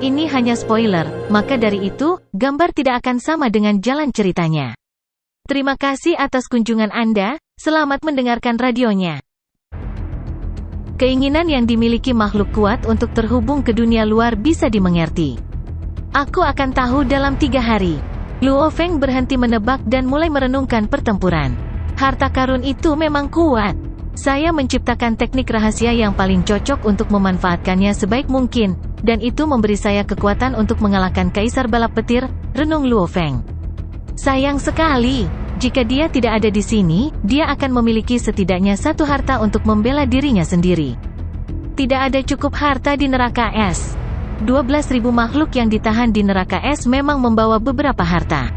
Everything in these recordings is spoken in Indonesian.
Ini hanya spoiler, maka dari itu, gambar tidak akan sama dengan jalan ceritanya. Terima kasih atas kunjungan Anda, selamat mendengarkan radionya. Keinginan yang dimiliki makhluk kuat untuk terhubung ke dunia luar bisa dimengerti. Aku akan tahu dalam 3 hari. Luo Feng berhenti menebak dan mulai merenungkan pertempuran. Harta karun itu memang kuat. Saya menciptakan teknik rahasia yang paling cocok untuk memanfaatkannya sebaik mungkin, dan itu memberi saya kekuatan untuk mengalahkan Kaisar Balap Petir, renung Luo Feng. Sayang sekali, jika dia tidak ada di sini, dia akan memiliki setidaknya satu harta untuk membela dirinya sendiri. Tidak ada cukup harta di neraka es. 12.000 makhluk yang ditahan di neraka es memang membawa beberapa harta.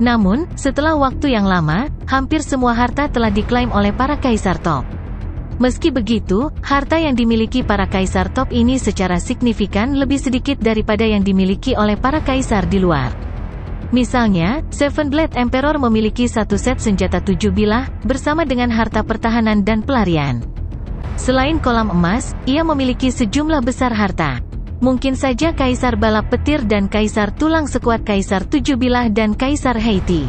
Namun, setelah waktu yang lama, hampir semua harta telah diklaim oleh para kaisar top. Meski begitu, harta yang dimiliki para kaisar top ini secara signifikan lebih sedikit daripada yang dimiliki oleh para kaisar di luar. Misalnya, Seven Blade Emperor memiliki satu set senjata 7 bilah, bersama dengan harta pertahanan dan pelarian. Selain kolam emas, ia memiliki sejumlah besar harta. Mungkin saja Kaisar Balap Petir dan Kaisar Tulang sekuat Kaisar 7 bilah dan Kaisar Haiti.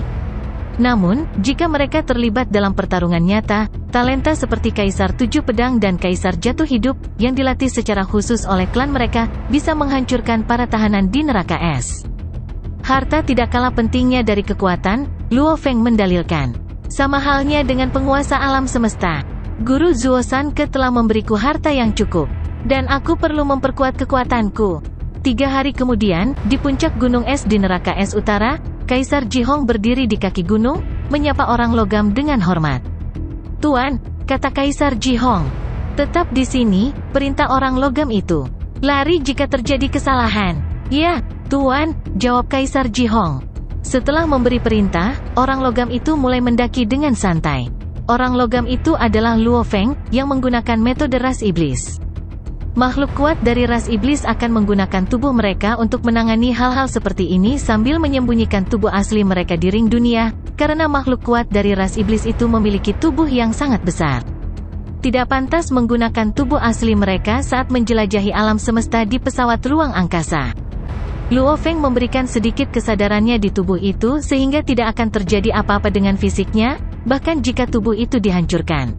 Namun, jika mereka terlibat dalam pertarungan nyata, talenta seperti Kaisar 7 Pedang dan Kaisar Jatuh Hidup, yang dilatih secara khusus oleh klan mereka, bisa menghancurkan para tahanan di neraka es. Harta tidak kalah pentingnya dari kekuatan, Luo Feng mendalilkan. Sama halnya dengan penguasa alam semesta. Guru Zuo Sanke telah memberiku harta yang cukup. Dan aku perlu memperkuat kekuatanku. 3 hari kemudian, di puncak gunung es di neraka es utara, Kaisar Jihong berdiri di kaki gunung, menyapa orang logam dengan hormat. Tuan, kata Kaisar Jihong. Tetap di sini, perintah orang logam itu. Lari jika terjadi kesalahan. Ya, Tuan, jawab Kaisar Jihong. Setelah memberi perintah, orang logam itu mulai mendaki dengan santai. Orang logam itu adalah Luo Feng, yang menggunakan metode ras iblis. Makhluk kuat dari ras iblis akan menggunakan tubuh mereka untuk menangani hal-hal seperti ini sambil menyembunyikan tubuh asli mereka di ring dunia, karena makhluk kuat dari ras iblis itu memiliki tubuh yang sangat besar. Tidak pantas menggunakan tubuh asli mereka saat menjelajahi alam semesta di pesawat ruang angkasa. Luo Feng memberikan sedikit kesadarannya di tubuh itu sehingga tidak akan terjadi apa-apa dengan fisiknya, bahkan jika tubuh itu dihancurkan.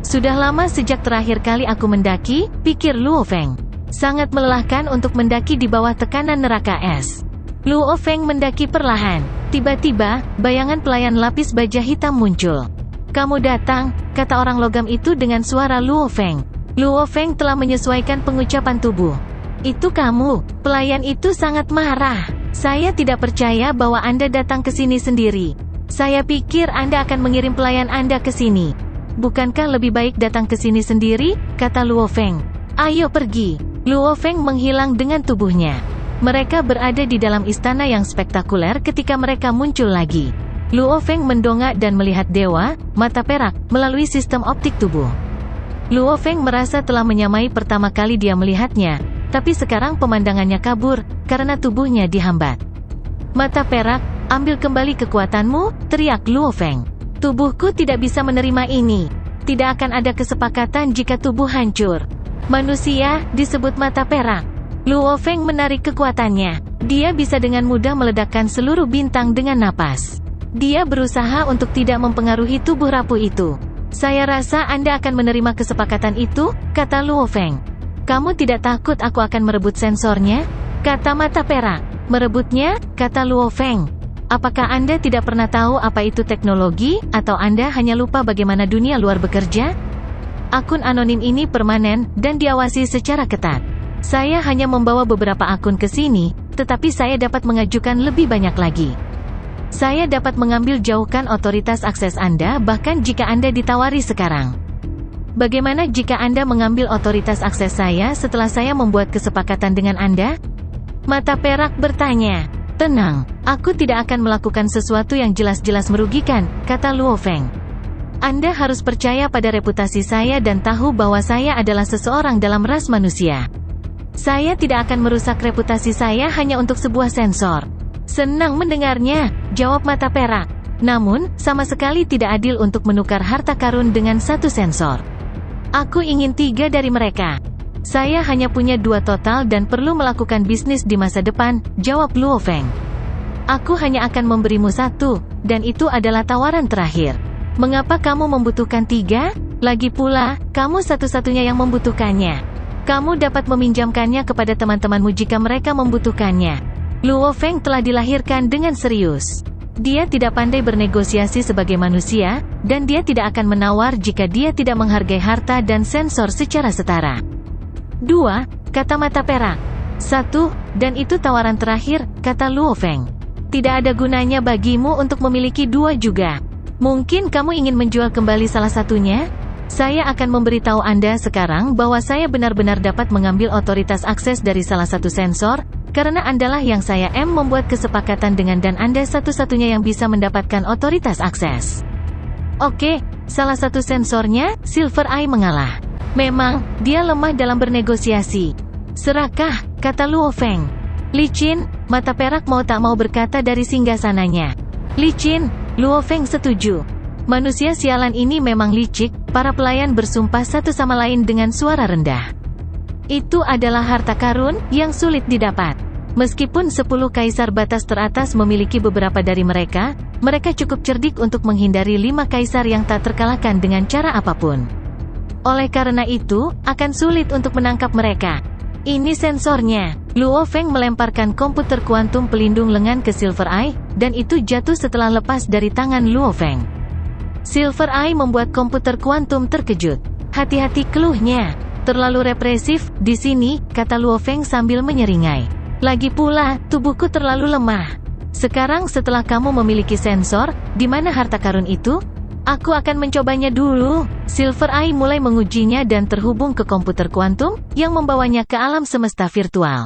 Sudah lama sejak terakhir kali aku mendaki, pikir Luo Feng. Sangat melelahkan untuk mendaki di bawah tekanan neraka es. Luo Feng mendaki perlahan. Tiba-tiba, bayangan pelayan lapis baja hitam muncul. Kamu datang, kata orang logam itu dengan suara Luo Feng. Luo Feng telah menyesuaikan pengucapan tubuh. Itu kamu, pelayan itu sangat marah. Saya tidak percaya bahwa Anda datang ke sini sendiri. Saya pikir Anda akan mengirim pelayan Anda ke sini. Bukankah lebih baik datang ke sini sendiri, kata Luo Feng. Ayo pergi. Luo Feng menghilang dengan tubuhnya. Mereka berada di dalam istana yang spektakuler ketika mereka muncul lagi. Luo Feng mendongak dan melihat dewa, mata perak, melalui sistem optik tubuh. Luo Feng merasa telah menyamai pertama kali dia melihatnya, tapi sekarang pemandangannya kabur, karena tubuhnya dihambat. Mata perak, ambil kembali kekuatanmu, teriak Luo Feng. Tubuhku tidak bisa menerima ini. Tidak akan ada kesepakatan jika tubuh hancur. Manusia disebut mata perak. Luo Feng menarik kekuatannya. Dia bisa dengan mudah meledakkan seluruh bintang dengan napas. Dia berusaha untuk tidak mempengaruhi tubuh rapuh itu. Saya rasa Anda akan menerima kesepakatan itu, kata Luo Feng. Kamu tidak takut aku akan merebut sensornya? Kata mata perak. Merebutnya, kata Luo Feng. Apakah Anda tidak pernah tahu apa itu teknologi, atau Anda hanya lupa bagaimana dunia luar bekerja? Akun anonim ini permanen, dan diawasi secara ketat. Saya hanya membawa beberapa akun ke sini, tetapi saya dapat mengajukan lebih banyak lagi. Saya dapat mengambil jauhkan otoritas akses Anda bahkan jika Anda ditawari sekarang. Bagaimana jika Anda mengambil otoritas akses saya setelah saya membuat kesepakatan dengan Anda? Mata perak bertanya. Tenang, aku tidak akan melakukan sesuatu yang jelas-jelas merugikan, kata Luo Feng. Anda harus percaya pada reputasi saya dan tahu bahwa saya adalah seseorang dalam ras manusia. Saya tidak akan merusak reputasi saya hanya untuk sebuah sensor. Senang mendengarnya, jawab mata perak. Namun, sama sekali tidak adil untuk menukar harta karun dengan satu sensor. Aku ingin 3 dari mereka. Saya hanya punya 2 total dan perlu melakukan bisnis di masa depan, jawab Luo Feng. Aku hanya akan memberimu 1, dan itu adalah tawaran terakhir. Mengapa kamu membutuhkan 3? Lagi pula, kamu satu-satunya yang membutuhkannya. Kamu dapat meminjamkannya kepada teman-temanmu jika mereka membutuhkannya. Luo Feng telah dilahirkan dengan serius. Dia tidak pandai bernegosiasi sebagai manusia, dan dia tidak akan menawar jika dia tidak menghargai harta dan sensor secara setara. 2, kata mata perak. 1, dan itu tawaran terakhir, kata Luo Feng. Tidak ada gunanya bagimu untuk memiliki 2 juga. Mungkin kamu ingin menjual kembali salah satunya? Saya akan memberitahu Anda sekarang bahwa saya benar-benar dapat mengambil otoritas akses dari salah satu sensor, karena Andalah yang saya membuat kesepakatan dengan dan Anda satu-satunya yang bisa mendapatkan otoritas akses. Oke, salah satu sensornya, Silver Eye mengalah. Memang, dia lemah dalam bernegosiasi. Serakah, kata Luo Feng. Licin, mata perak mau tak mau berkata dari singgasananya. Licin, Luo Feng setuju. Manusia sialan ini memang licik, para pelayan bersumpah satu sama lain dengan suara rendah. Itu adalah harta karun, yang sulit didapat. Meskipun 10 kaisar batas teratas memiliki beberapa dari mereka, mereka cukup cerdik untuk menghindari 5 kaisar yang tak terkalahkan dengan cara apapun. Oleh karena itu, akan sulit untuk menangkap mereka. Ini sensornya. Luo Feng melemparkan komputer kuantum pelindung lengan ke Silver Eye, dan itu jatuh setelah lepas dari tangan Luo Feng. Silver Eye membuat komputer kuantum terkejut. Hati-hati, keluhnya. Terlalu represif, di sini, kata Luo Feng sambil menyeringai. Lagi pula, tubuhku terlalu lemah. Sekarang setelah kamu memiliki sensor, di mana harta karun itu? Aku akan mencobanya dulu. Silver Eye mulai mengujinya dan terhubung ke komputer kuantum, yang membawanya ke alam semesta virtual.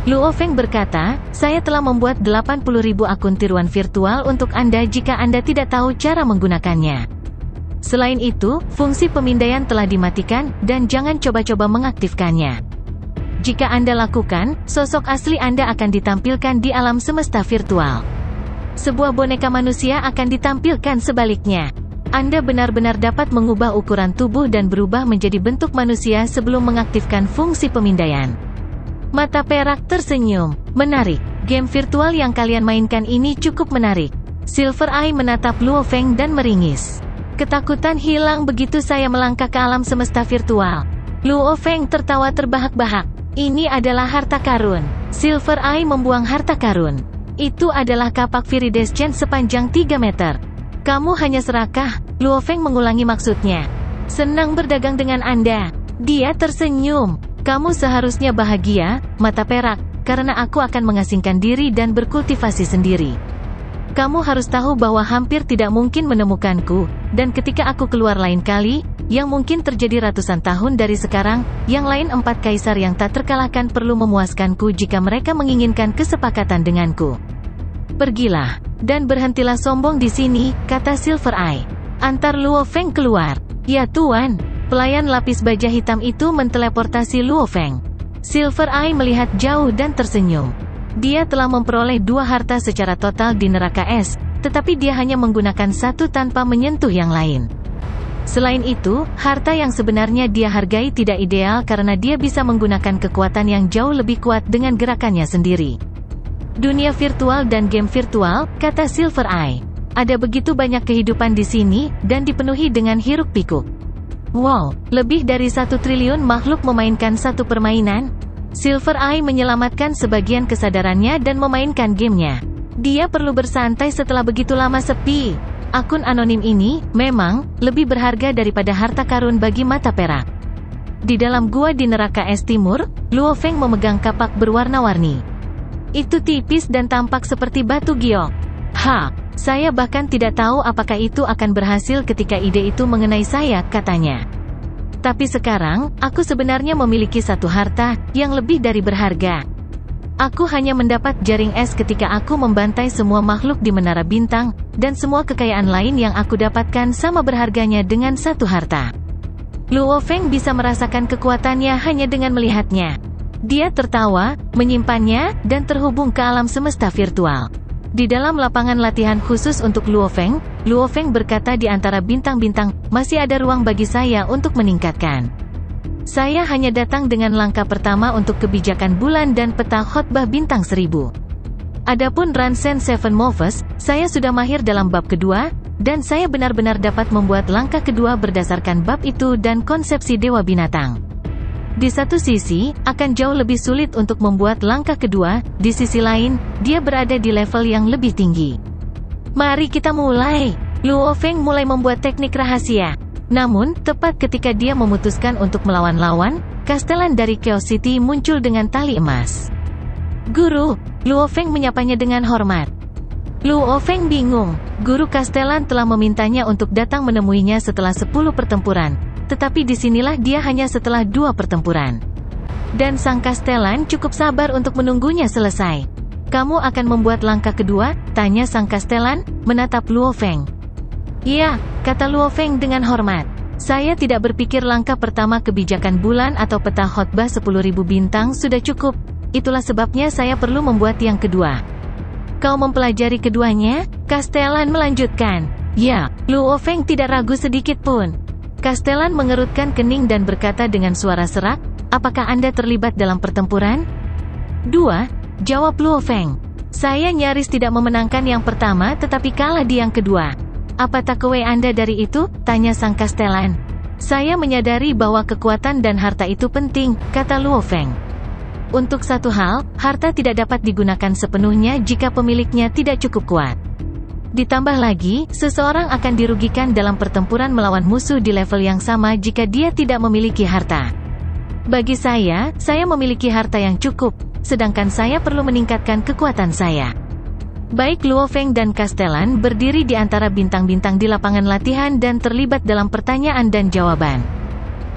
Luo Feng berkata, saya telah membuat 80.000 akun tiruan virtual untuk Anda jika Anda tidak tahu cara menggunakannya. Selain itu, fungsi pemindaian telah dimatikan, dan jangan coba-coba mengaktifkannya. Jika Anda lakukan, sosok asli Anda akan ditampilkan di alam semesta virtual. Sebuah boneka manusia akan ditampilkan sebaliknya. Anda benar-benar dapat mengubah ukuran tubuh dan berubah menjadi bentuk manusia sebelum mengaktifkan fungsi pemindaian. Mata perak tersenyum. Menarik. Game virtual yang kalian mainkan ini cukup menarik. Silver Eye menatap Luo Feng dan meringis. Ketakutan hilang begitu saya melangkah ke alam semesta virtual. Luo Feng tertawa terbahak-bahak. Ini adalah harta karun. Silver Eye membuang harta karun. Itu adalah kapak viridescent sepanjang 3 meter. Kamu hanya serakah, Luo Feng mengulangi maksudnya. Senang berdagang dengan Anda. Dia tersenyum. Kamu seharusnya bahagia, mata perak, karena aku akan mengasingkan diri dan berkultivasi sendiri. Kamu harus tahu bahwa hampir tidak mungkin menemukanku, dan ketika aku keluar lain kali, yang mungkin terjadi ratusan tahun dari sekarang, yang lain 4 kaisar yang tak terkalahkan perlu memuaskanku jika mereka menginginkan kesepakatan denganku. Pergilah, dan berhentilah sombong di sini, kata Silver Eye. Antar Luo Feng keluar. Ya Tuan. Pelayan lapis baja hitam itu menteleportasi Luo Feng. Silver Eye melihat jauh dan tersenyum. Dia telah memperoleh 2 harta secara total di neraka es, tetapi dia hanya menggunakan 1 tanpa menyentuh yang lain. Selain itu, harta yang sebenarnya dia hargai tidak ideal karena dia bisa menggunakan kekuatan yang jauh lebih kuat dengan gerakannya sendiri. Dunia virtual dan game virtual, kata Silver Eye. Ada begitu banyak kehidupan di sini, dan dipenuhi dengan hiruk-pikuk. Wow, lebih dari 1 triliun makhluk memainkan satu permainan? Silver Eye menyelamatkan sebagian kesadarannya dan memainkan gamenya. Dia perlu bersantai setelah begitu lama sepi. Akun anonim ini, memang, lebih berharga daripada harta karun bagi mata perak. Di dalam gua di neraka es timur, Luo Feng memegang kapak berwarna-warni. Itu tipis dan tampak seperti batu giok. Saya bahkan tidak tahu apakah itu akan berhasil ketika ide itu mengenai saya, katanya. Tapi sekarang, aku sebenarnya memiliki 1 harta, yang lebih dari berharga. Aku hanya mendapat jaring es ketika aku membantai semua makhluk di menara bintang, dan semua kekayaan lain yang aku dapatkan sama berharganya dengan 1 harta. Luo Feng bisa merasakan kekuatannya hanya dengan melihatnya. Dia tertawa, menyimpannya, dan terhubung ke alam semesta virtual. Di dalam lapangan latihan khusus untuk Luo Feng berkata di antara bintang-bintang, masih ada ruang bagi saya untuk meningkatkan. Saya hanya datang dengan langkah pertama untuk kebijakan bulan dan peta khotbah bintang 1000. Adapun Ransen Seven Moves, saya sudah mahir dalam bab kedua, dan saya benar-benar dapat membuat langkah kedua berdasarkan bab itu dan konsepsi Dewa Binatang. Di satu sisi, akan jauh lebih sulit untuk membuat langkah kedua, di sisi lain, dia berada di level yang lebih tinggi. Mari kita mulai. Luo Feng mulai membuat teknik rahasia. Namun, tepat ketika dia memutuskan untuk melawan lawan, Castellan dari Chaos City muncul dengan tali emas. Guru, Luo Feng menyapanya dengan hormat. Luo Feng bingung. Guru Castellan telah memintanya untuk datang menemuinya setelah 10 pertempuran. Tetapi disinilah dia hanya setelah 2 pertempuran. Dan sang Castellan cukup sabar untuk menunggunya selesai. Kamu akan membuat langkah kedua? Tanya sang Castellan, menatap Luo Feng. Iya, kata Luo Feng dengan hormat. Saya tidak berpikir langkah pertama kebijakan bulan atau peta khotbah 10.000 bintang sudah cukup. Itulah sebabnya saya perlu membuat yang kedua. Kau mempelajari keduanya? Castellan melanjutkan. Ya, Luo Feng tidak ragu sedikit pun. Castellan mengerutkan kening dan berkata dengan suara serak, apakah Anda terlibat dalam pertempuran? 2. Jawab Luo Feng. Saya nyaris tidak memenangkan yang pertama tetapi kalah di yang kedua. Apa takeaway Anda dari itu? Tanya sang Castellan. Saya menyadari bahwa kekuatan dan harta itu penting, kata Luo Feng. Untuk satu hal, harta tidak dapat digunakan sepenuhnya jika pemiliknya tidak cukup kuat. Ditambah lagi, seseorang akan dirugikan dalam pertempuran melawan musuh di level yang sama jika dia tidak memiliki harta. Bagi saya memiliki harta yang cukup, sedangkan saya perlu meningkatkan kekuatan saya. Baik Luo Feng dan Castellan berdiri di antara bintang-bintang di lapangan latihan dan terlibat dalam pertanyaan dan jawaban.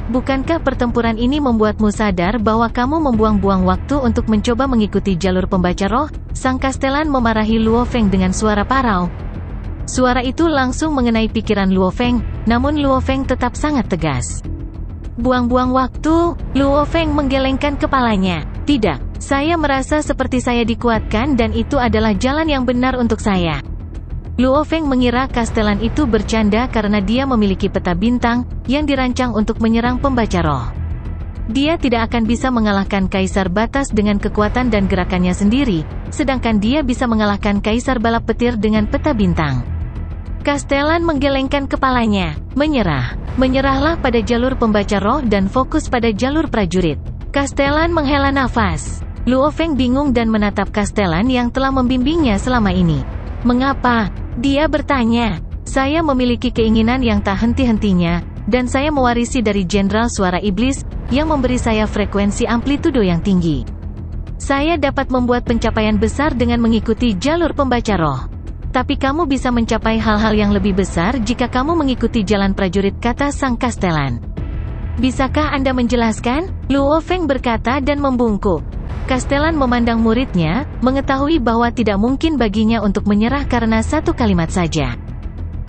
Bukankah pertempuran ini membuatmu sadar bahwa kamu membuang-buang waktu untuk mencoba mengikuti jalur pembaca roh? Sang Castellan memarahi Luo Feng dengan suara parau. Suara itu langsung mengenai pikiran Luo Feng, namun Luo Feng tetap sangat tegas. Buang-buang waktu? Luo Feng menggelengkan kepalanya. Tidak, saya merasa seperti saya dikuatkan dan itu adalah jalan yang benar untuk saya. Luo Feng mengira Castellan itu bercanda karena dia memiliki peta bintang, yang dirancang untuk menyerang pembaca roh. Dia tidak akan bisa mengalahkan Kaisar Batas dengan kekuatan dan gerakannya sendiri, sedangkan dia bisa mengalahkan Kaisar Balap Petir dengan peta bintang. Castellan menggelengkan kepalanya. Menyerah. Menyerahlah pada jalur pembaca roh dan fokus pada jalur prajurit. Castellan menghela nafas. Luo Feng bingung dan menatap Castellan yang telah membimbingnya selama ini. Mengapa? Dia bertanya. Saya memiliki keinginan yang tak henti-hentinya, dan saya mewarisi dari Jenderal Suara Iblis, yang memberi saya frekuensi amplitudo yang tinggi. Saya dapat membuat pencapaian besar dengan mengikuti jalur pembaca roh. Tapi kamu bisa mencapai hal-hal yang lebih besar jika kamu mengikuti jalan prajurit, kata sang Castellan. Bisakah Anda menjelaskan? Luo Feng berkata dan membungkuk. Castellan memandang muridnya, mengetahui bahwa tidak mungkin baginya untuk menyerah karena satu kalimat saja.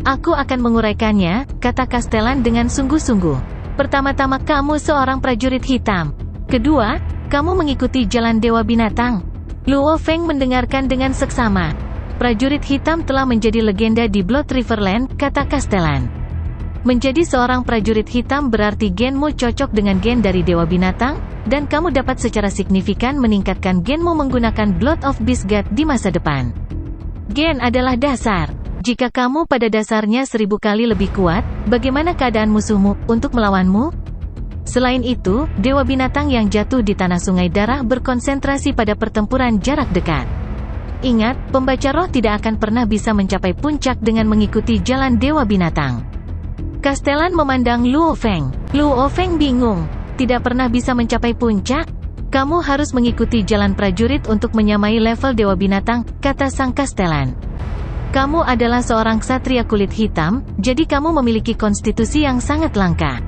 Aku akan menguraikannya, kata Castellan dengan sungguh-sungguh. Pertama-tama kamu seorang prajurit hitam. Kedua, kamu mengikuti jalan Dewa Binatang. Luo Feng mendengarkan dengan seksama. Prajurit hitam telah menjadi legenda di Blood Riverland, kata Castellan. Menjadi seorang prajurit hitam berarti genmu cocok dengan gen dari Dewa Binatang, dan kamu dapat secara signifikan meningkatkan genmu menggunakan Blood of Beast God di masa depan. Gen adalah dasar. Jika kamu pada dasarnya 1000 kali lebih kuat, bagaimana keadaan musuhmu untuk melawanmu? Selain itu, Dewa Binatang yang jatuh di tanah Sungai Darah berkonsentrasi pada pertempuran jarak dekat. Ingat, pembaca roh tidak akan pernah bisa mencapai puncak dengan mengikuti jalan Dewa Binatang. Castellan memandang Luo Feng. Luo Feng bingung. Tidak pernah bisa mencapai puncak? Kamu harus mengikuti jalan prajurit untuk menyamai level Dewa Binatang, kata sang Castellan. Kamu adalah seorang ksatria kulit hitam, jadi kamu memiliki konstitusi yang sangat langka.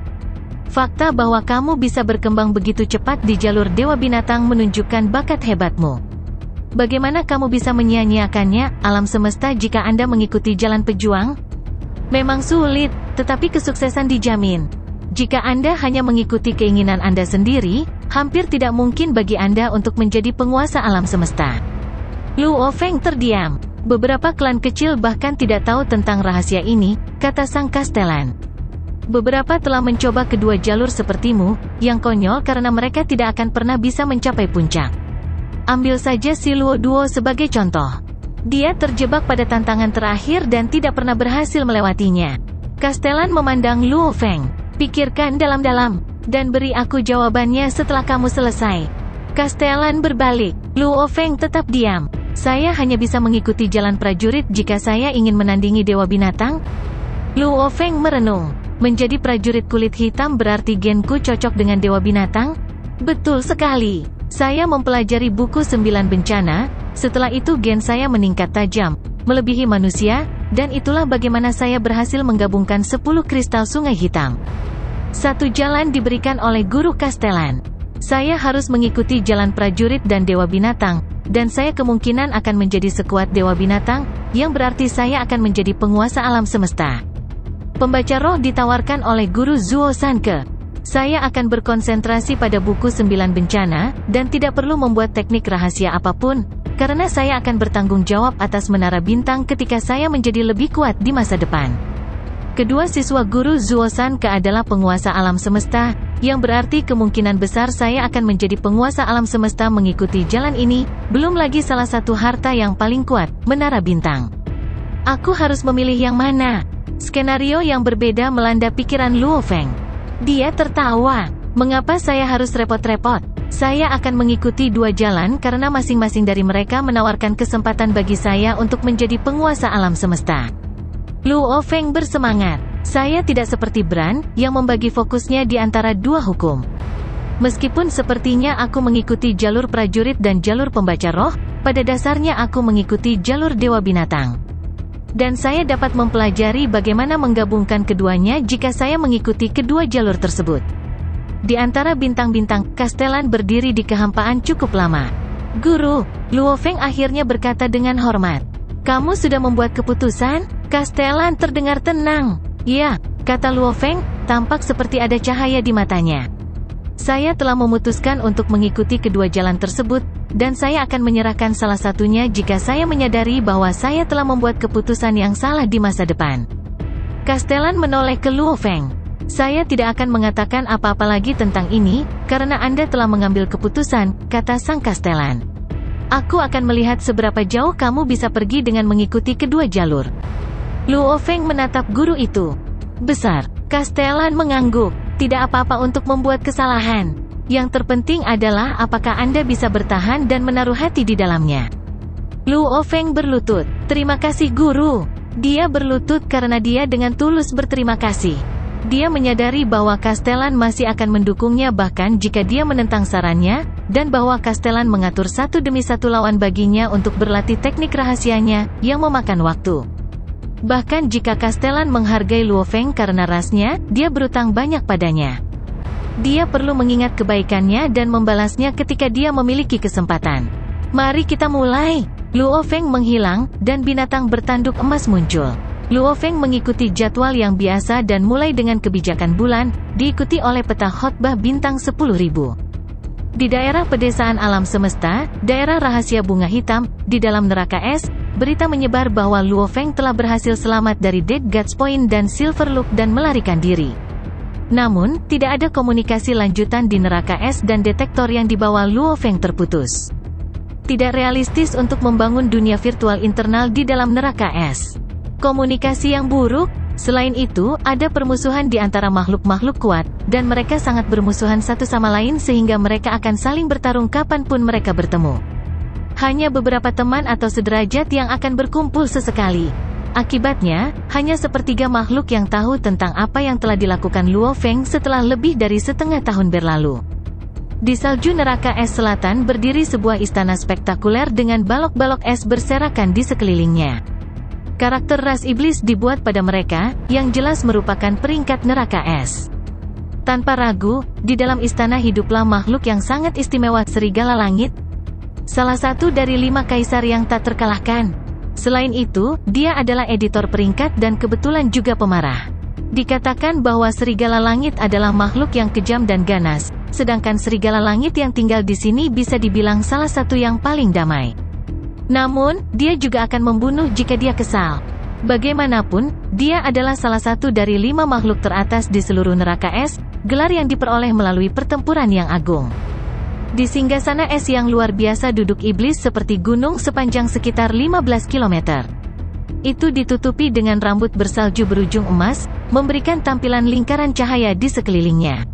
Fakta bahwa kamu bisa berkembang begitu cepat di jalur Dewa Binatang menunjukkan bakat hebatmu. Bagaimana kamu bisa menyia-nyiakannya, alam semesta, jika Anda mengikuti jalan pejuang? Memang sulit, tetapi kesuksesan dijamin. Jika Anda hanya mengikuti keinginan Anda sendiri, hampir tidak mungkin bagi Anda untuk menjadi penguasa alam semesta. Luo Feng terdiam. Beberapa klan kecil bahkan tidak tahu tentang rahasia ini, kata sang Castellan. Beberapa telah mencoba kedua jalur sepertimu, yang konyol karena mereka tidak akan pernah bisa mencapai puncak. Ambil saja si Luo Duo sebagai contoh. Dia terjebak pada tantangan terakhir dan tidak pernah berhasil melewatinya. Castellan memandang Luo Feng. Pikirkan dalam-dalam, dan beri aku jawabannya setelah kamu selesai. Castellan berbalik. Luo Feng tetap diam. Saya hanya bisa mengikuti jalan prajurit jika saya ingin menandingi Dewa Binatang. Luo Feng merenung. Menjadi prajurit kulit hitam berarti genku cocok dengan Dewa Binatang? Betul sekali. Saya mempelajari buku 9 bencana, setelah itu gen saya meningkat tajam, melebihi manusia, dan itulah bagaimana saya berhasil menggabungkan 10 kristal sungai hitam. Satu jalan diberikan oleh guru Castellan. Saya harus mengikuti jalan prajurit dan Dewa Binatang, dan saya kemungkinan akan menjadi sekuat Dewa Binatang, yang berarti saya akan menjadi penguasa alam semesta. Pembaca roh ditawarkan oleh guru Zuo Sanke. Saya akan berkonsentrasi pada buku 9 bencana, dan tidak perlu membuat teknik rahasia apapun, karena saya akan bertanggung jawab atas menara bintang ketika saya menjadi lebih kuat di masa depan. Kedua siswa guru Zuo Sanke adalah penguasa alam semesta, yang berarti kemungkinan besar saya akan menjadi penguasa alam semesta mengikuti jalan ini, belum lagi salah satu harta yang paling kuat, menara bintang. Aku harus memilih yang mana? Skenario yang berbeda melanda pikiran Luo Feng. Dia tertawa. Mengapa saya harus repot-repot? Saya akan mengikuti dua jalan karena masing-masing dari mereka menawarkan kesempatan bagi saya untuk menjadi penguasa alam semesta. Luo Feng bersemangat. Saya tidak seperti Bran, yang membagi fokusnya di antara dua hukum. Meskipun sepertinya aku mengikuti jalur prajurit dan jalur pembaca roh, pada dasarnya aku mengikuti jalur Dewa Binatang. Dan saya dapat mempelajari bagaimana menggabungkan keduanya jika saya mengikuti kedua jalur tersebut. Di antara bintang-bintang, Castellan berdiri di kehampaan cukup lama. Guru, Luo Feng akhirnya berkata dengan hormat. Kamu sudah membuat keputusan? Castellan terdengar tenang. Ya, kata Luo Feng, tampak seperti ada cahaya di matanya. Saya telah memutuskan untuk mengikuti kedua jalan tersebut, dan saya akan menyerahkan salah satunya jika saya menyadari bahwa saya telah membuat keputusan yang salah di masa depan. Castellan menoleh ke Luo Feng. Saya tidak akan mengatakan apa-apa lagi tentang ini, karena Anda telah mengambil keputusan, kata sang Castellan. Aku akan melihat seberapa jauh kamu bisa pergi dengan mengikuti kedua jalur. Luo Feng menatap guru itu. Besar. Castellan mengangguk. Tidak apa-apa untuk membuat kesalahan. Yang terpenting adalah apakah Anda bisa bertahan dan menaruh hati di dalamnya. Luo Feng berlutut. Terima kasih guru. Dia berlutut karena dia dengan tulus berterima kasih. Dia menyadari bahwa Castellan masih akan mendukungnya bahkan jika dia menentang sarannya, dan bahwa Castellan mengatur satu demi satu lawan baginya untuk berlatih teknik rahasianya, yang memakan waktu. Bahkan jika Castellan menghargai Luo Feng karena rasnya, dia berutang banyak padanya. Dia perlu mengingat kebaikannya dan membalasnya ketika dia memiliki kesempatan. Mari kita mulai. Luo Feng menghilang, dan binatang bertanduk emas muncul. Luo Feng mengikuti jadwal yang biasa dan mulai dengan kebijakan bulan, diikuti oleh peta khotbah bintang 10.000. Di daerah pedesaan alam semesta, daerah rahasia bunga hitam, di dalam neraka es, berita menyebar bahwa Luo Feng telah berhasil selamat dari Dead God's Point dan Silverlook dan melarikan diri. Namun, tidak ada komunikasi lanjutan di neraka es dan detektor yang dibawa Luo Feng terputus. Tidak realistis untuk membangun dunia virtual internal di dalam neraka es. Komunikasi yang buruk. Selain itu, ada permusuhan di antara makhluk-makhluk kuat, dan mereka sangat bermusuhan satu sama lain sehingga mereka akan saling bertarung kapanpun mereka bertemu. Hanya beberapa teman atau sederajat yang akan berkumpul sesekali. Akibatnya, hanya sepertiga makhluk yang tahu tentang apa yang telah dilakukan Luo Feng setelah lebih dari setengah tahun berlalu. Di salju neraka es selatan berdiri sebuah istana spektakuler dengan balok-balok es berserakan di sekelilingnya. Karakter ras iblis dibuat pada mereka, yang jelas merupakan peringkat neraka es. Tanpa ragu, di dalam istana hiduplah makhluk yang sangat istimewa, serigala langit. Salah satu dari 5 kaisar yang tak terkalahkan. Selain itu, dia adalah editor peringkat dan kebetulan juga pemarah. Dikatakan bahwa serigala langit adalah makhluk yang kejam dan ganas, sedangkan serigala langit yang tinggal di sini bisa dibilang salah satu yang paling damai. Namun, dia juga akan membunuh jika dia kesal. Bagaimanapun, dia adalah salah satu dari 5 makhluk teratas di seluruh neraka es, gelar yang diperoleh melalui pertempuran yang agung. Di singgasana es yang luar biasa duduk iblis seperti gunung sepanjang sekitar 15 km. Itu ditutupi dengan rambut bersalju berujung emas, memberikan tampilan lingkaran cahaya di sekelilingnya.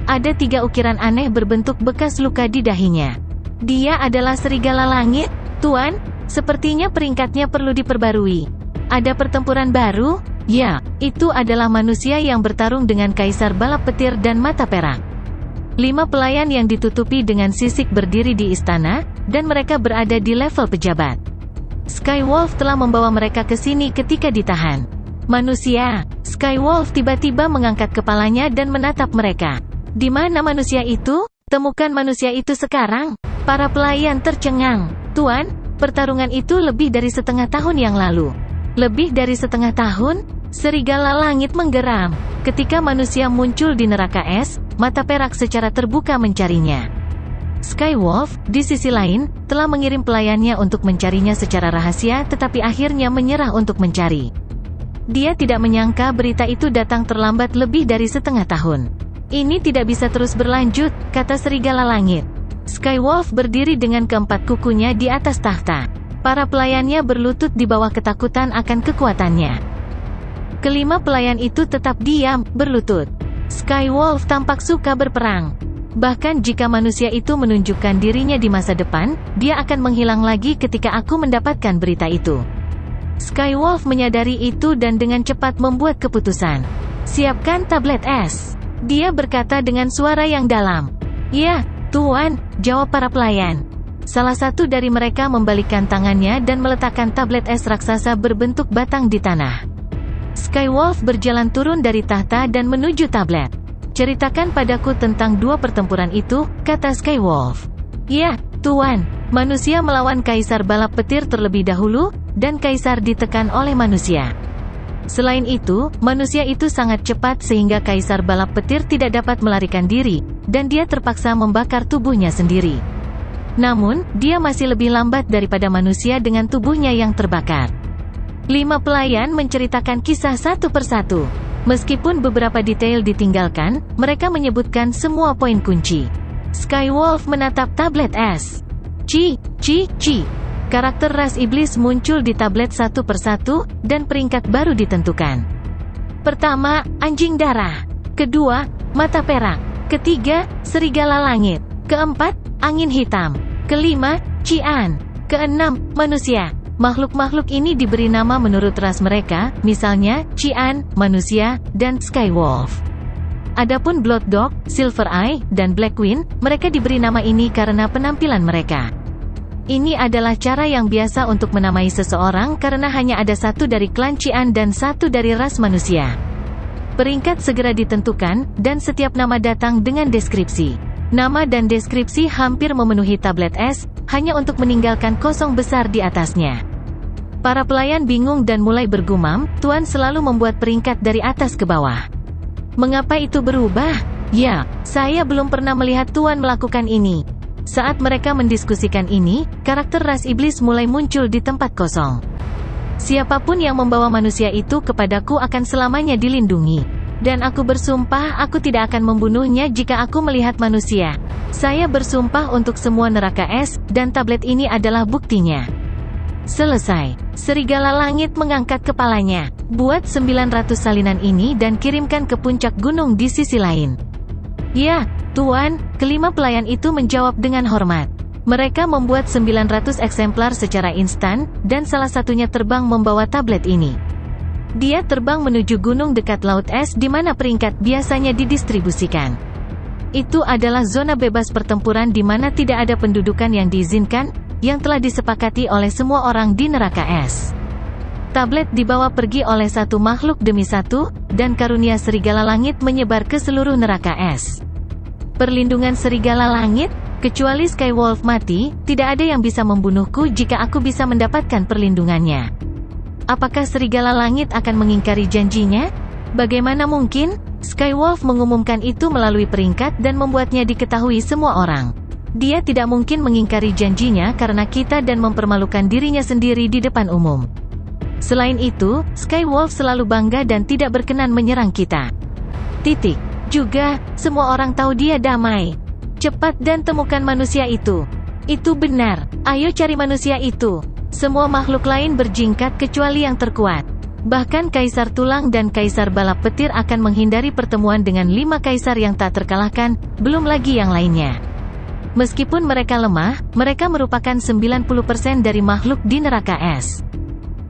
Ada 3 ukiran aneh berbentuk bekas luka di dahinya. Dia adalah serigala langit, Tuan. Sepertinya peringkatnya perlu diperbarui. Ada pertempuran baru? Ya, itu adalah manusia yang bertarung dengan kaisar balap petir dan mata perak. 5 pelayan yang ditutupi dengan sisik berdiri di istana, dan mereka berada di level pejabat. Skywolf telah membawa mereka ke sini ketika ditahan. Manusia. Skywolf tiba-tiba mengangkat kepalanya dan menatap mereka. Di mana manusia itu? Temukan manusia itu sekarang. Para pelayan tercengang. Tuan, pertarungan itu lebih dari setengah tahun yang lalu. Lebih dari setengah tahun? Serigala langit menggeram. Ketika manusia muncul di neraka es, mata perak secara terbuka mencarinya. Skywolf, di sisi lain, telah mengirim pelayannya untuk mencarinya secara rahasia tetapi akhirnya menyerah untuk mencari. Dia tidak menyangka berita itu datang terlambat lebih dari setengah tahun. Ini tidak bisa terus berlanjut, kata serigala langit. Skywolf berdiri dengan keempat kukunya di atas tahta. Para pelayannya berlutut di bawah ketakutan akan kekuatannya. Kelima pelayan itu tetap diam, berlutut. Skywolf tampak suka berperang. Bahkan jika manusia itu menunjukkan dirinya di masa depan, dia akan menghilang lagi ketika aku mendapatkan berita itu. Skywolf menyadari itu dan dengan cepat membuat keputusan. Siapkan tablet es. Dia berkata dengan suara yang dalam. Ya, Tuan, jawab para pelayan. Salah satu dari mereka membalikkan tangannya dan meletakkan tablet es raksasa berbentuk batang di tanah. Skywolf berjalan turun dari tahta dan menuju tablet. Ceritakan padaku tentang 2 pertempuran itu, kata Skywolf. Ya, Tuan, manusia melawan kaisar balap petir terlebih dahulu, dan kaisar ditekan oleh manusia. Selain itu, manusia itu sangat cepat sehingga kaisar balap petir tidak dapat melarikan diri, dan dia terpaksa membakar tubuhnya sendiri. Namun, dia masih lebih lambat daripada manusia dengan tubuhnya yang terbakar. 5 pelayan menceritakan kisah satu persatu. Meskipun beberapa detail ditinggalkan, mereka menyebutkan semua poin kunci. Skywolf menatap tablet es. Ci. Karakter ras iblis muncul di tablet satu persatu, dan peringkat baru ditentukan. Pertama, anjing darah. Kedua, mata perak. Ketiga, serigala langit. Keempat, angin hitam. Kelima, Cian. Keenam, manusia. Makhluk-makhluk ini diberi nama menurut ras mereka, misalnya, Cian, manusia, dan Skywolf. Adapun Blood Dog, Silver Eye, dan Blackwing, mereka diberi nama ini karena penampilan mereka. Ini adalah cara yang biasa untuk menamai seseorang karena hanya ada satu dari klan Cian dan satu dari ras manusia. Peringkat segera ditentukan, dan setiap nama datang dengan deskripsi. Nama dan deskripsi hampir memenuhi tablet es, hanya untuk meninggalkan kosong besar di atasnya. Para pelayan bingung dan mulai bergumam, Tuan selalu membuat peringkat dari atas ke bawah. Mengapa itu berubah? Ya, saya belum pernah melihat Tuan melakukan ini. Saat mereka mendiskusikan ini, karakter ras iblis mulai muncul di tempat kosong. Siapapun yang membawa manusia itu kepadaku akan selamanya dilindungi. Dan aku bersumpah aku tidak akan membunuhnya jika aku melihat manusia. Saya bersumpah untuk semua neraka es, dan tablet ini adalah buktinya. Selesai. Serigala langit mengangkat kepalanya. Buat 900 salinan ini dan kirimkan ke puncak gunung di sisi lain. Ya, Tuan, kelima pelayan itu menjawab dengan hormat. Mereka membuat 900 eksemplar secara instan, dan salah satunya terbang membawa tablet ini. Dia terbang menuju gunung dekat laut es di mana peringkat biasanya didistribusikan. Itu adalah zona bebas pertempuran di mana tidak ada pendudukan yang diizinkan, yang telah disepakati oleh semua orang di neraka es. Tablet dibawa pergi oleh satu makhluk demi satu, dan karunia serigala langit menyebar ke seluruh neraka es. Perlindungan serigala langit? Kecuali Skywolf mati, tidak ada yang bisa membunuhku jika aku bisa mendapatkan perlindungannya. Apakah serigala langit akan mengingkari janjinya? Bagaimana mungkin? Skywolf mengumumkan itu melalui peringkat dan membuatnya diketahui semua orang. Dia tidak mungkin mengingkari janjinya karena kita dan mempermalukan dirinya sendiri di depan umum. Selain itu, Skywolf selalu bangga dan tidak berkenan menyerang kita. Juga, semua orang tahu dia damai. Cepat dan temukan manusia itu. Itu benar, ayo cari manusia itu. Semua makhluk lain berjingkat kecuali yang terkuat. Bahkan Kaisar Tulang dan Kaisar Balap Petir akan menghindari pertemuan dengan 5 kaisar yang tak terkalahkan, belum lagi yang lainnya. Meskipun mereka lemah, mereka merupakan 90% dari makhluk di neraka es.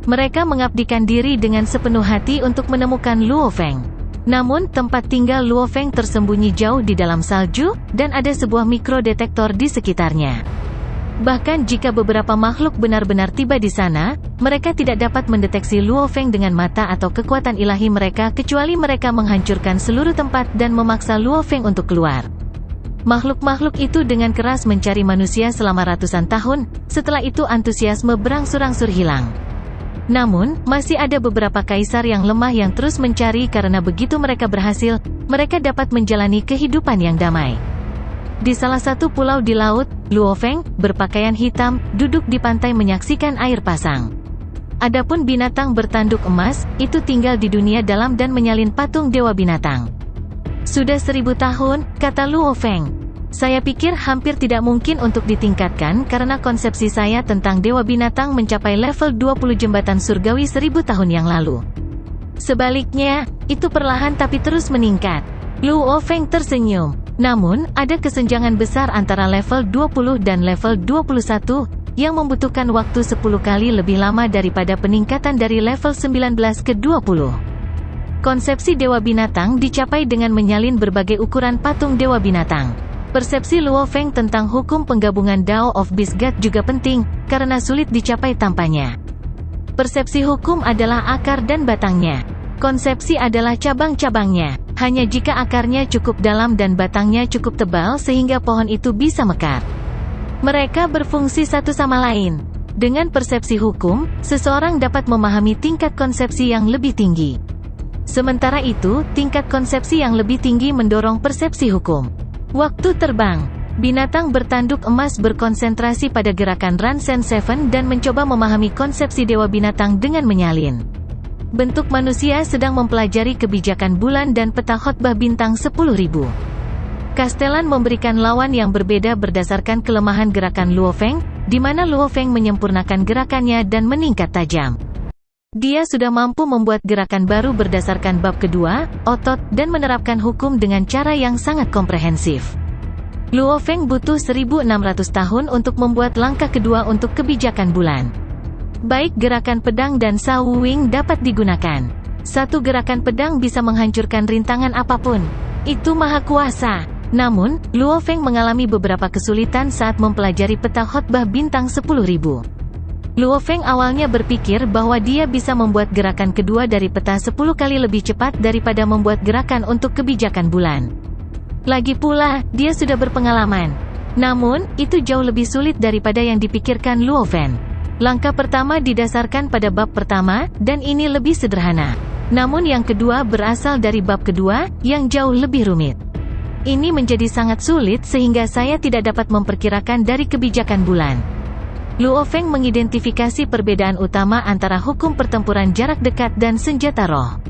Mereka mengabdikan diri dengan sepenuh hati untuk menemukan Luo Feng. Namun, tempat tinggal Luo Feng tersembunyi jauh di dalam salju, dan ada sebuah mikrodetektor di sekitarnya. Bahkan jika beberapa makhluk benar-benar tiba di sana, mereka tidak dapat mendeteksi Luo Feng dengan mata atau kekuatan ilahi mereka kecuali mereka menghancurkan seluruh tempat dan memaksa Luo Feng untuk keluar. Makhluk-makhluk itu dengan keras mencari manusia selama ratusan tahun, setelah itu antusiasme berangsur-angsur hilang. Namun, masih ada beberapa kaisar yang lemah yang terus mencari karena begitu mereka berhasil, mereka dapat menjalani kehidupan yang damai. Di salah satu pulau di laut, Luo Feng, berpakaian hitam, duduk di pantai menyaksikan air pasang. Adapun binatang bertanduk emas, itu tinggal di dunia dalam dan menyalin patung dewa binatang. Sudah 1000 tahun, kata Luo Feng. Saya pikir hampir tidak mungkin untuk ditingkatkan karena konsepsi saya tentang dewa binatang mencapai level 20 jembatan surgawi 1000 tahun yang lalu. Sebaliknya, itu perlahan tapi terus meningkat. Luo Feng tersenyum. Namun, ada kesenjangan besar antara level 20 dan level 21, yang membutuhkan waktu 10 kali lebih lama daripada peningkatan dari level 19 ke 20. Konsepsi dewa binatang dicapai dengan menyalin berbagai ukuran patung dewa binatang. Persepsi Luo Feng tentang hukum penggabungan Dao of Beast God juga penting, karena sulit dicapai tanpanya. Persepsi hukum adalah akar dan batangnya. Konsepsi adalah cabang-cabangnya. Hanya jika akarnya cukup dalam dan batangnya cukup tebal sehingga pohon itu bisa mekar. Mereka berfungsi satu sama lain. Dengan persepsi hukum, seseorang dapat memahami tingkat konsepsi yang lebih tinggi. Sementara itu, tingkat konsepsi yang lebih tinggi mendorong persepsi hukum. Waktu terbang. Binatang bertanduk emas berkonsentrasi pada gerakan Ransen Seven dan mencoba memahami konsepsi dewa binatang dengan menyalin. Bentuk manusia sedang mempelajari kebijakan bulan dan peta khotbah bintang 10.000. Castellan memberikan lawan yang berbeda berdasarkan kelemahan gerakan Luo Feng, di mana Luo Feng menyempurnakan gerakannya dan meningkat tajam. Dia sudah mampu membuat gerakan baru berdasarkan bab kedua, otot, dan menerapkan hukum dengan cara yang sangat komprehensif. Luo Feng butuh 1600 tahun untuk membuat langkah kedua untuk kebijakan bulan. Baik gerakan pedang dan Sao Wing dapat digunakan. Satu gerakan pedang bisa menghancurkan rintangan apapun. Itu maha kuasa. Namun, Luo Feng mengalami beberapa kesulitan saat mempelajari peta khotbah bintang 10.000. Luo Feng awalnya berpikir bahwa dia bisa membuat gerakan kedua dari peta 10 kali lebih cepat daripada membuat gerakan untuk kebijakan bulan. Lagi pula, dia sudah berpengalaman. Namun, itu jauh lebih sulit daripada yang dipikirkan Luo Feng. Langkah pertama didasarkan pada bab pertama, dan ini lebih sederhana. Namun yang kedua berasal dari bab kedua, yang jauh lebih rumit. Ini menjadi sangat sulit sehingga saya tidak dapat memperkirakan dari kebijakan bulan. Luo Feng mengidentifikasi perbedaan utama antara hukum pertempuran jarak dekat dan senjata roh.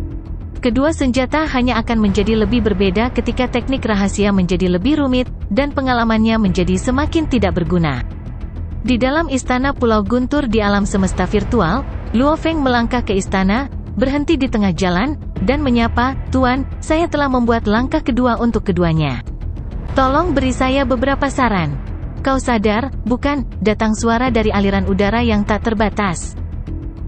Kedua senjata hanya akan menjadi lebih berbeda ketika teknik rahasia menjadi lebih rumit, dan pengalamannya menjadi semakin tidak berguna. Di dalam istana Pulau Guntur di alam semesta virtual, Luo Feng melangkah ke istana, berhenti di tengah jalan, dan menyapa, "Tuan, saya telah membuat langkah kedua untuk keduanya. Tolong beri saya beberapa saran." "Kau sadar, bukan?" datang suara dari aliran udara yang tak terbatas.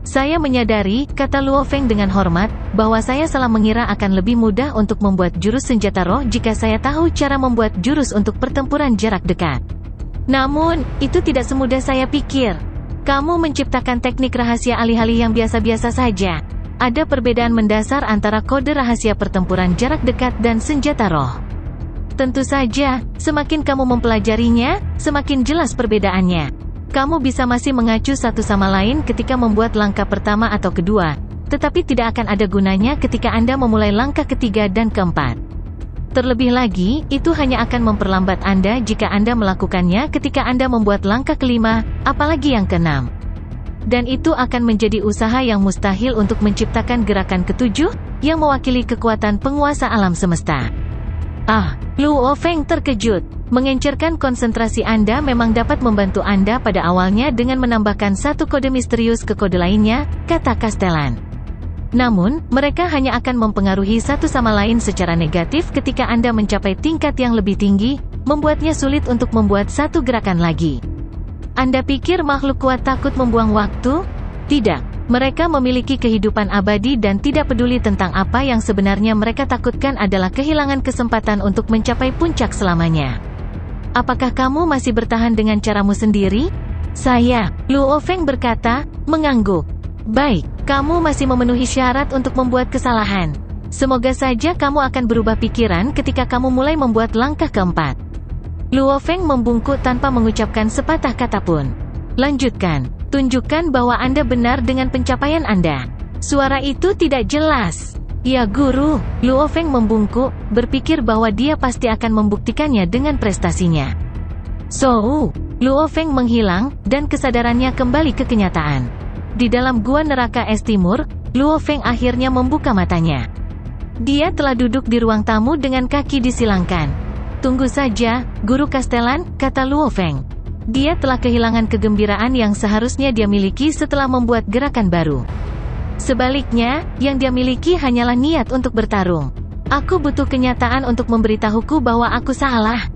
"Saya menyadari," kata Luo Feng dengan hormat, "bahwa saya salah mengira akan lebih mudah untuk membuat jurus senjata roh jika saya tahu cara membuat jurus untuk pertempuran jarak dekat. Namun, itu tidak semudah saya pikir. Kamu menciptakan teknik rahasia alih-alih yang biasa-biasa saja. Ada perbedaan mendasar antara kode rahasia pertempuran jarak dekat dan senjata roh. Tentu saja, semakin kamu mempelajarinya, semakin jelas perbedaannya. Kamu bisa masih mengacu satu sama lain ketika membuat langkah pertama atau kedua, tetapi tidak akan ada gunanya ketika Anda memulai langkah ketiga dan keempat. Terlebih lagi, itu hanya akan memperlambat Anda jika Anda melakukannya ketika Anda membuat langkah kelima, apalagi yang keenam. Dan itu akan menjadi usaha yang mustahil untuk menciptakan gerakan ketujuh, yang mewakili kekuatan penguasa alam semesta. Luo Feng terkejut. Mengencerkan konsentrasi Anda memang dapat membantu Anda pada awalnya dengan menambahkan satu kode misterius ke kode lainnya, kata Castellan. Namun, mereka hanya akan mempengaruhi satu sama lain secara negatif ketika Anda mencapai tingkat yang lebih tinggi, membuatnya sulit untuk membuat satu gerakan lagi. Anda pikir makhluk kuat takut membuang waktu? Tidak. Mereka memiliki kehidupan abadi dan tidak peduli tentang apa yang sebenarnya mereka takutkan adalah kehilangan kesempatan untuk mencapai puncak selamanya. Apakah kamu masih bertahan dengan caramu sendiri? Saya, Luo Feng berkata, mengangguk. Baik, kamu masih memenuhi syarat untuk membuat kesalahan. Semoga saja kamu akan berubah pikiran ketika kamu mulai membuat langkah keempat. Luo Feng membungkuk tanpa mengucapkan sepatah kata pun. Lanjutkan, tunjukkan bahwa Anda benar dengan pencapaian Anda. Suara itu tidak jelas. Ya guru, Luo Feng membungkuk, berpikir bahwa dia pasti akan membuktikannya dengan prestasinya. Luo Feng menghilang, dan kesadarannya kembali ke kenyataan. Di dalam gua neraka es timur, Luo Feng akhirnya membuka matanya. Dia telah duduk di ruang tamu dengan kaki disilangkan. Tunggu saja, Guru Castellan, kata Luo Feng. Dia telah kehilangan kegembiraan yang seharusnya dia miliki setelah membuat gerakan baru. Sebaliknya, yang dia miliki hanyalah niat untuk bertarung. Aku butuh kenyataan untuk memberitahuku bahwa aku salah.